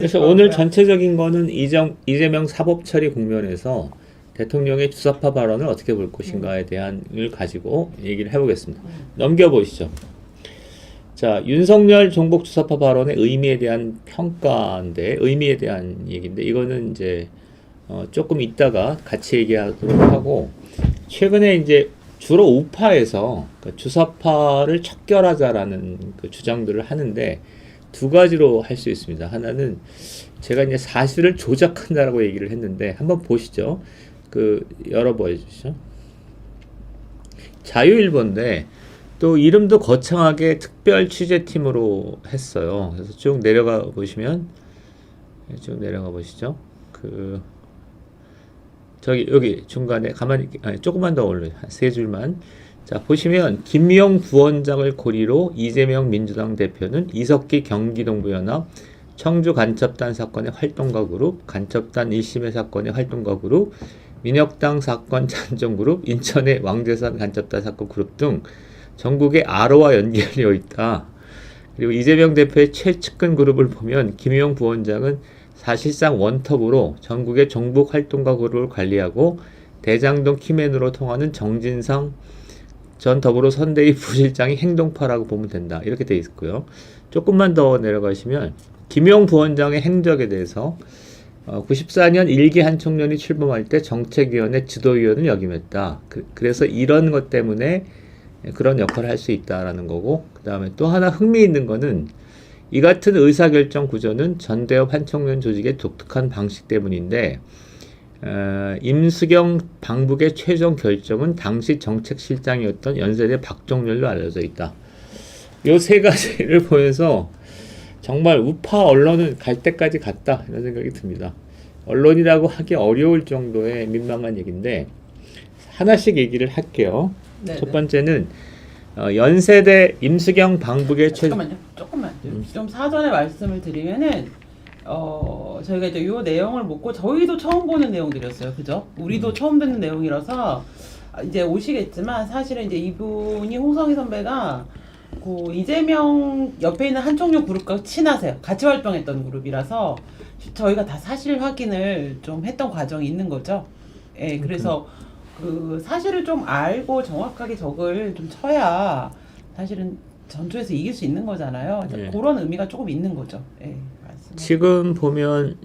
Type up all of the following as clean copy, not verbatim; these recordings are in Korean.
그래서 오늘 전체적인 거는 이재명 사법처리 국면에서 대통령의 주사파 발언을 어떻게 볼 것인가에 대한을 가지고 얘기를 해보겠습니다. 넘겨보시죠. 자, 윤석열 종북 주사파 발언의 의미에 대한 평가인데, 의미에 대한 얘기인데, 이거는 이제 조금 있다가 같이 얘기하도록 하고, 최근에 이제 주로 우파에서 주사파를 척결하자라는 그 주장들을 하는데, 두 가지로 할 수 있습니다. 하나는 제가 이제 사실을 조작한다라고 얘기를 했는데, 한번 보시죠. 열어봐 주시죠. 자유일보인데, 또 이름도 거창하게 특별 취재팀으로 했어요. 그래서 쭉 내려가 보시면, 여기 중간에 조금만 더 올려요. 한 세 줄만. 자, 보시면 김미영 부원장을 고리로 이재명 민주당 대표는 이석기 경기동부 연합 청주 간첩단 사건의 활동가 그룹, 간첩단 1심의 사건의 활동가 그룹, 민혁당 사건 찬정 그룹, 인천의 왕재산 간첩단 사건 그룹 등 전국의 아로와 연결되어 있다. 그리고 이재명 대표의 최측근 그룹을 보면 김미영 부원장은 사실상 원톱으로 전국의 종북 활동가 그룹을 관리하고 대장동 키맨으로 통하는 정진상 전 더불어 선대위 부실장이 행동파라고 보면 된다. 이렇게 돼 있고요. 조금만 더 내려가시면 김용 부원장의 행적에 대해서 94년 1기 한 청년이 출범할 때 정책위원회 지도위원을 역임했다. 그래서 이런 것 때문에 그런 역할을 할 수 있다라는 거고, 그 다음에 또 하나 흥미있는 거는 이 같은 의사결정 구조는 전대협 한 청년 조직의 독특한 방식 때문인데, 임수경 방북의 최종 결정은 당시 정책실장이었던 연세대 박종렬로 알려져 있다. 요 세 가지를 보면서 정말 우파 언론은 갈 때까지 갔다 이런 생각이 듭니다. 언론이라고 하기 어려울 정도의 민망한 얘기인데 하나씩 얘기를 할게요. 네네. 첫 번째는 연세대 임수경 방북의 잠깐만요. 조금만 좀 사전에 말씀을 드리면은 저희가 이제 요 내용을 묻고 저희도 처음 보는 내용들이었어요. 그죠? 우리도 처음 듣는 내용이라서 이제 오시겠지만 사실은 이제 이분이 홍성희 선배가 그 이재명 옆에 있는 한총련 그룹과 친하세요. 같이 활동했던 그룹이라서 저희가 다 사실 확인을 좀 했던 과정이 있는 거죠. 예, 그래서 그 사실을 좀 알고 정확하게 적을 좀 쳐야 사실은 전투에서 이길 수 있는 거잖아요. 예. 그런 의미가 조금 있는 거죠. 예, 지금 보면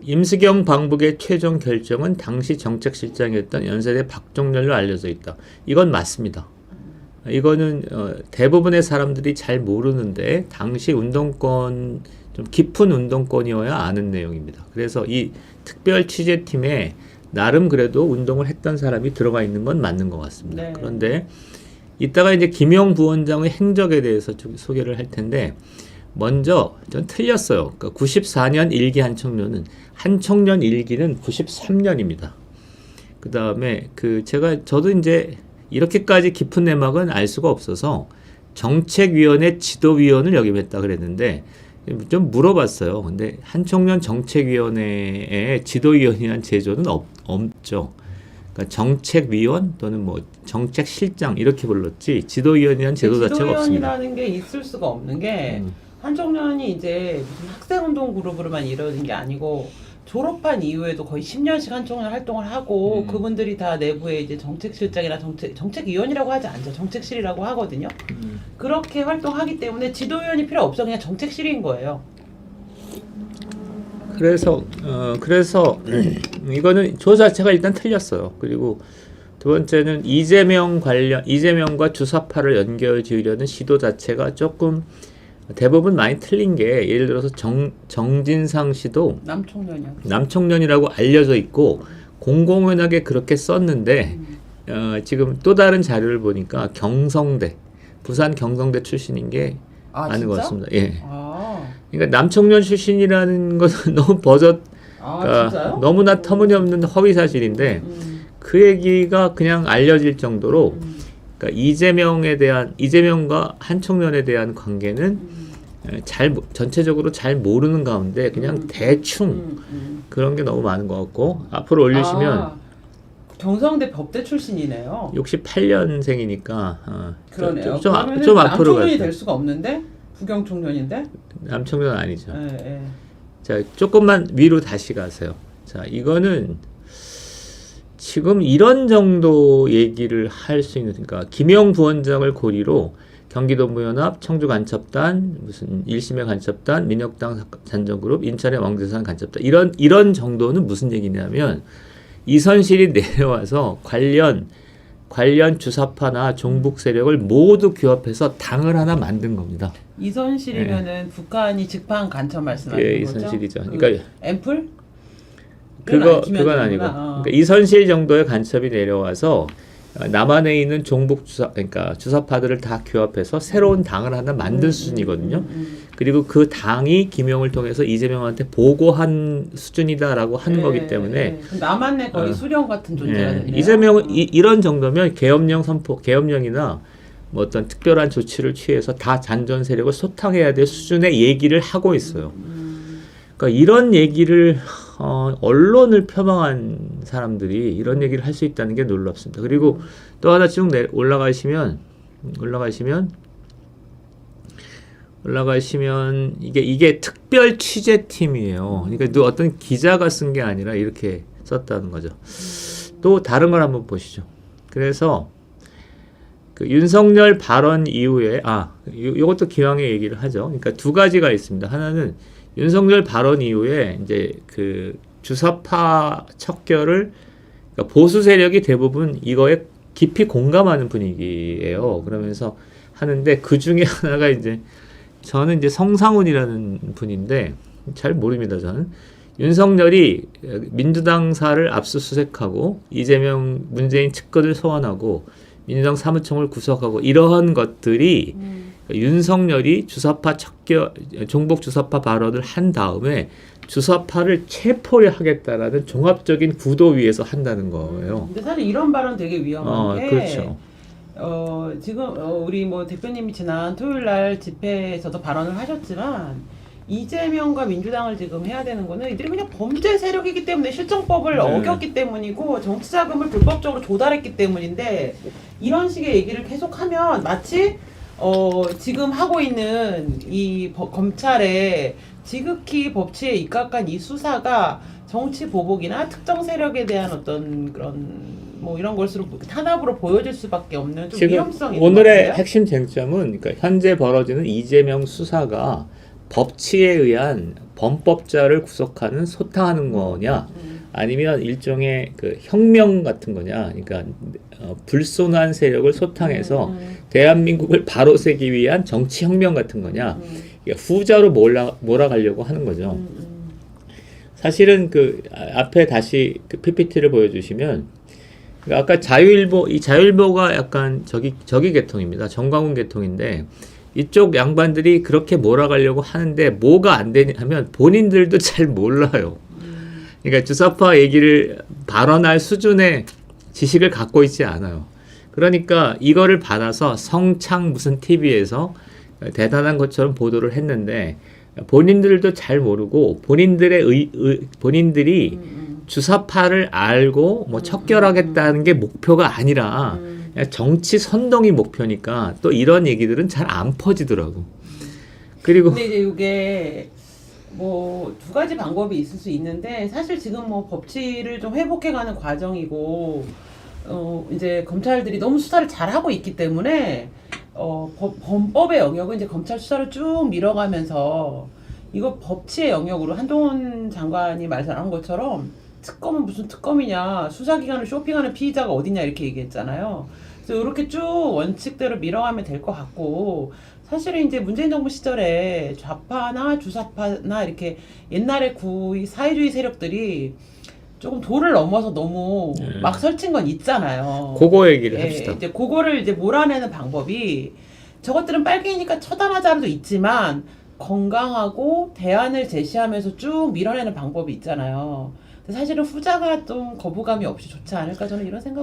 임수경 방북의 최종 결정은 당시 정책실장이었던 연세대 박종렬로 알려져 있다. 이건 맞습니다. 이거는 대부분의 사람들이 잘 모르는데 당시 운동권, 좀 깊은 운동권이어야 아는 내용입니다. 그래서 이 특별 취재팀에 나름 그래도 운동을 했던 사람이 들어가 있는 건 맞는 것 같습니다. 네. 그런데 이따가 이제 김용 부원장의 행적에 대해서 좀 소개를 할 텐데, 먼저 전 틀렸어요. 그러니까 94년 1기 한 청년 1기는 93년입니다. 그 다음에 저도 이제 이렇게까지 깊은 내막은 알 수가 없어서 정책위원회 지도위원을 역임했다 그랬는데 좀 물어봤어요. 근데 한청년 정책위원회에 지도위원이란 제도는 없죠. 그러니까 정책위원 또는 뭐 정책실장 이렇게 불렀지 지도위원이란 제도 자체가 없습니다. 지도위원이라는 게 있을 수가 없는 게 한청년이 이제 무슨 학생운동 그룹으로만 이루어진 게 아니고 졸업한 이후에도 거의 10년씩 한청년 활동을 하고 그분들이 다 내부에 이제 정책실장이나 정책위원이라고 하지 않죠. 정책실이라고 하거든요. 그렇게 활동하기 때문에 지도위원이 필요 없어. 그냥 정책실인 거예요. 그래서 이거는 조 자체가 일단 틀렸어요. 그리고 두 번째는 이재명과 주사파를 연결 지으려는 시도 자체가 조금 대부분 많이 틀린 게, 예를 들어서 정진상 씨도 남청년이라고 알려져 있고 공공연하게 그렇게 썼는데 지금 또 다른 자료를 보니까 부산 경성대 출신인 게 아는 것 같습니다. 예. 그러니까 남청년 출신이라는 것은 너무 그러니까 너무나 터무니없는 허위 사실인데 그 얘기가 그냥 알려질 정도로 그러니까 이재명과 한청년에 대한 관계는 전체적으로 잘 모르는 가운데 그냥 대충 그런 게 너무 많은 것 같고, 앞으로 올리시면 경성대 법대 출신이네요. 68년생이니까 그러네요. 좀 앞으로 남청년이 될 수가 없는데 부경청년인데? 남청년 아니죠. 네. 자, 조금만 위로 다시 가세요. 자, 이거는 지금 이런 정도 얘기를 할 수 있는, 그러니까 김영 부원장을 고리로 경기동부연합, 청주간첩단, 무슨 1심의 간첩단, 민혁당 잔정그룹, 인천의 왕대산 간첩단, 이런 정도는 무슨 얘기냐면 이선실이 내려와서 관련 주사파나 종북 세력을 모두 규합해서 당을 하나 만든 겁니다. 이선실이면은 북한이 직파한 간첩 말씀하시는 예, 거죠? 이선실이죠. 그러니까 앰플? 그건 아니고, 그러니까 이선실 정도의 간첩이 내려와서 남한에 있는 종북 그러니까 주사파들을 다 규합해서 새로운 당을 하나 만든 수준이거든요. 그리고 그 당이 김영을 통해서 이재명한테 보고한 수준이다라고 하는 거기 때문에 남한 내 거의 수령 같은 존재가 되네요. 이재명은 이런 정도면 계엄령이나 뭐 어떤 특별한 조치를 취해서 다 잔존 세력을 소탕해야 될 수준의 얘기를 하고 있어요. 그러니까 이런 얘기를 언론을 표방한 사람들이 이런 얘기를 할 수 있다는 게 놀랍습니다. 그리고 또 하나 쭉 올라가시면 이게 특별 취재팀이에요. 그러니까 어떤 기자가 쓴 게 아니라 이렇게 썼다는 거죠. 또 다른 걸 한번 보시죠. 그래서 그 윤석열 발언 이후에 이것도 기왕에 얘기를 하죠. 그러니까 두 가지가 있습니다. 하나는 윤석열 발언 이후에 이제 그 주사파 척결을, 그러니까 보수 세력이 대부분 이거에 깊이 공감하는 분위기예요. 그러면서 하는데 그 중에 하나가 저는 이제 성상훈이라는 분인데 잘 모릅니다. 저는 윤석열이 민주당사를 압수수색하고 이재명 문재인 측근을 소환하고 민주당 사무총을 구속하고 이러한 것들이 윤석열이 주사파 종북 주사파 발언을 한 다음에 주사파를 체포를 하겠다라는 종합적인 구도 위에서 한다는 거예요. 근데 사실 이런 발언 되게 위험한 게 그렇죠. 지금 우리 뭐 대표님이 지난 토요일 날 집회에서도 발언을 하셨지만 이재명과 민주당을 지금 해야 되는 거는 이들이 그냥 범죄 세력이기 때문에 실정법을 어겼기 때문이고 정치 자금을 불법적으로 조달했기 때문인데 이런 식의 얘기를 계속하면 마치 지금 하고 있는 이 검찰의 지극히 법치에 입각한 이 수사가 정치 보복이나 특정 세력에 대한 어떤 그런 뭐 이런 것으로 탄압으로 보여질 수밖에 없는 좀 위험성이 있는 오늘의 것 같아요. 핵심 쟁점은 그러니까 현재 벌어지는 이재명 수사가 법치에 의한 범법자를 구속하는 소탕하는 거냐 아니면 일종의 그 혁명 같은 거냐. 그러니까 불손한 세력을 소탕해서 대한민국을 바로 세기 위한 정치 혁명 같은 거냐. 그러니까 후자로 몰아가려고 하는 거죠. 사실은 그 앞에 다시 그 PPT를 보여주시면 아까 자유일보가 약간 저기 계통입니다. 정광훈 계통인데 이쪽 양반들이 그렇게 몰아가려고 하는데 뭐가 안 되냐 하면 본인들도 잘 몰라요. 그러니까 주사파 얘기를 발언할 수준의 지식을 갖고 있지 않아요. 그러니까 이거를 받아서 성창 무슨 TV에서 대단한 것처럼 보도를 했는데 본인들도 잘 모르고 본인들이 주사파를 알고 뭐 척결하겠다는 게 목표가 아니라 그냥 정치 선동이 목표니까 또 이런 얘기들은 잘 안 퍼지더라고. 그리고 근데 이제 이게 뭐 두 가지 방법이 있을 수 있는데 사실 지금 뭐 법치를 좀 회복해가는 과정이고 이제 검찰들이 너무 수사를 잘하고 있기 때문에 범법의 영역은 이제 검찰 수사를 쭉 밀어가면서 이거 법치의 영역으로 한동훈 장관이 말한 것처럼 특검은 무슨 특검이냐, 수사기관을 쇼핑하는 피의자가 어디냐 이렇게 얘기했잖아요. 그래서 이렇게 쭉 원칙대로 밀어가면 될 것 같고 사실은 이제 문재인 정부 시절에 좌파나 주사파나 이렇게 옛날에 사회주의 세력들이 조금 도를 넘어서 너무 막 설친 건 있잖아요. 그거 얘기를 합시다. 이제 그거를 이제 몰아내는 방법이 저것들은 빨갱이니까 처단하자도 있지만 건강하고 대안을 제시하면서 쭉 밀어내는 방법이 있잖아요. 사실은 후자가 좀 거부감이 없이 좋지 않을까 저는 이런 생각.